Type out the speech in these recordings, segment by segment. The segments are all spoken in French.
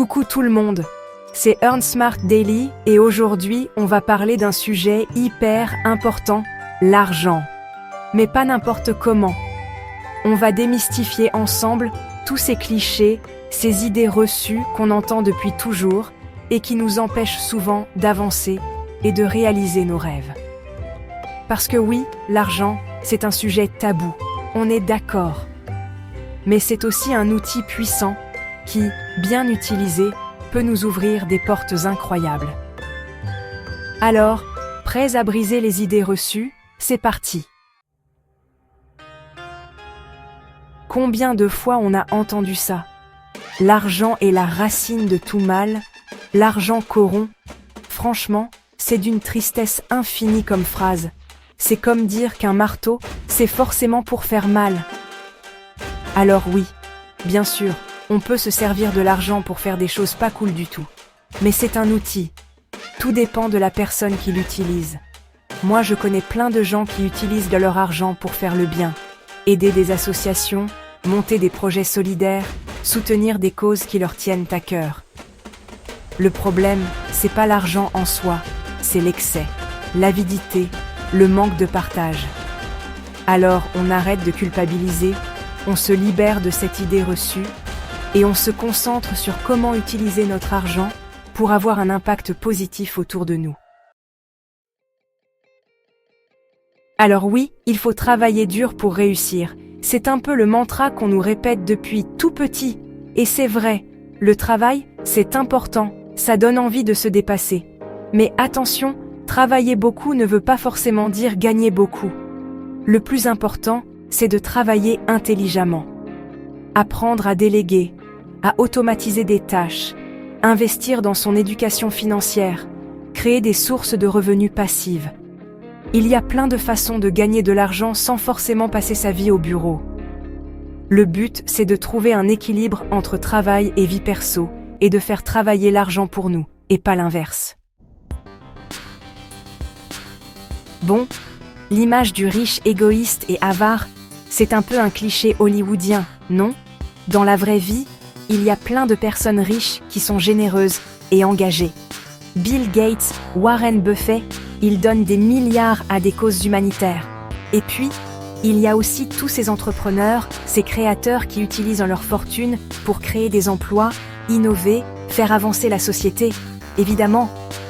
Coucou tout le monde, c'est Earn Smart Daily et aujourd'hui on va parler d'un sujet hyper important, l'argent. Mais pas n'importe comment. On va démystifier ensemble tous ces clichés, ces idées reçues qu'on entend depuis toujours et qui nous empêchent souvent d'avancer et de réaliser nos rêves. Parce que oui, l'argent, c'est un sujet tabou, on est d'accord. Mais c'est aussi un outil puissant qui, bien utilisé, peut nous ouvrir des portes incroyables. Alors, prêts à briser les idées reçues, c'est parti. Combien de fois on a entendu ça? L'argent est la racine de tout mal, l'argent corrompt. Franchement, c'est d'une tristesse infinie comme phrase. C'est comme dire qu'un marteau, c'est forcément pour faire mal. Alors oui, bien sûr, on peut se servir de l'argent pour faire des choses pas cool du tout. Mais c'est un outil. Tout dépend de la personne qui l'utilise. Moi, je connais plein de gens qui utilisent de leur argent pour faire le bien, aider des associations, monter des projets solidaires, soutenir des causes qui leur tiennent à cœur. Le problème, c'est pas l'argent en soi, c'est l'excès, l'avidité, le manque de partage. Alors, on arrête de culpabiliser, on se libère de cette idée reçue, et on se concentre sur comment utiliser notre argent pour avoir un impact positif autour de nous. Alors oui, il faut travailler dur pour réussir. C'est un peu le mantra qu'on nous répète depuis tout petit. Et c'est vrai, le travail, c'est important, ça donne envie de se dépasser. Mais attention, travailler beaucoup ne veut pas forcément dire gagner beaucoup. Le plus important, c'est de travailler intelligemment. Apprendre à déléguer, à automatiser des tâches, investir dans son éducation financière, créer des sources de revenus passives. Il y a plein de façons de gagner de l'argent sans forcément passer sa vie au bureau. Le but, c'est de trouver un équilibre entre travail et vie perso, et de faire travailler l'argent pour nous, et pas l'inverse. Bon, l'image du riche égoïste et avare, c'est un peu un cliché hollywoodien, non? Dans la vraie vie, il y a plein de personnes riches qui sont généreuses et engagées. Bill Gates, Warren Buffett, ils donnent des milliards à des causes humanitaires. Et puis, il y a aussi tous ces entrepreneurs, ces créateurs qui utilisent leur fortune pour créer des emplois, innover, faire avancer la société. Évidemment,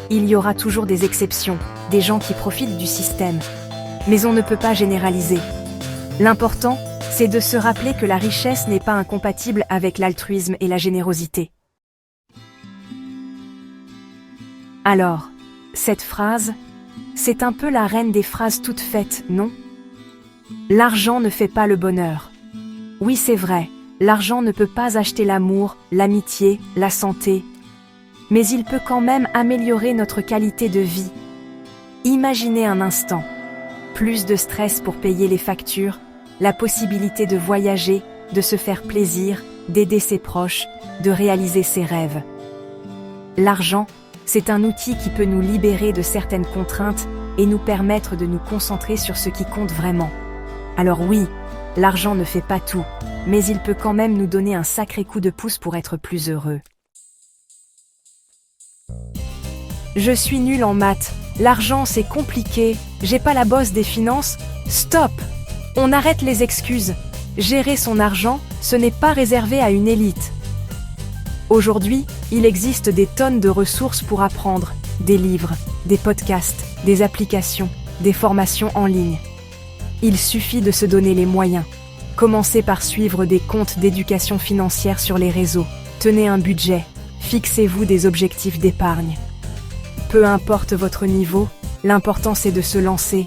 il y aura toujours des exceptions, des gens qui profitent du système. Mais on ne peut pas généraliser. L'important, c'est de se rappeler que la richesse n'est pas incompatible avec l'altruisme et la générosité. Alors, cette phrase, c'est un peu la reine des phrases toutes faites, non? L'argent ne fait pas le bonheur. Oui, c'est vrai, l'argent ne peut pas acheter l'amour, l'amitié, la santé. Mais il peut quand même améliorer notre qualité de vie. Imaginez un instant. Plus de stress pour payer les factures, la possibilité de voyager, de se faire plaisir, d'aider ses proches, de réaliser ses rêves. L'argent, c'est un outil qui peut nous libérer de certaines contraintes et nous permettre de nous concentrer sur ce qui compte vraiment. Alors oui, l'argent ne fait pas tout, mais il peut quand même nous donner un sacré coup de pouce pour être plus heureux. Je suis nulle en maths, l'argent c'est compliqué, j'ai pas la bosse des finances, stop! On arrête les excuses. Gérer son argent, ce n'est pas réservé à une élite. Aujourd'hui, il existe des tonnes de ressources pour apprendre, des livres, des podcasts, des applications, des formations en ligne. Il suffit de se donner les moyens. Commencez par suivre des comptes d'éducation financière sur les réseaux. Tenez un budget. Fixez-vous des objectifs d'épargne. Peu importe votre niveau, l'important c'est de se lancer.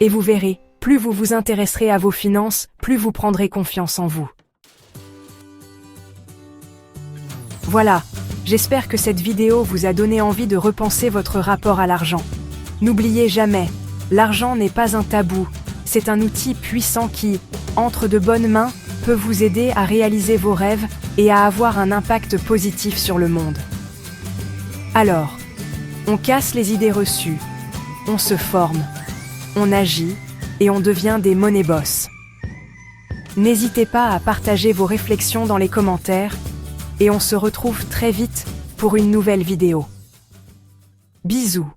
Et vous verrez, plus vous vous intéresserez à vos finances, plus vous prendrez confiance en vous. Voilà, j'espère que cette vidéo vous a donné envie de repenser votre rapport à l'argent. N'oubliez jamais, l'argent n'est pas un tabou, c'est un outil puissant qui, entre de bonnes mains, peut vous aider à réaliser vos rêves et à avoir un impact positif sur le monde. Alors, on casse les idées reçues, on se forme, on agit, et on devient des money boss. N'hésitez pas à partager vos réflexions dans les commentaires et on se retrouve très vite pour une nouvelle vidéo. Bisous.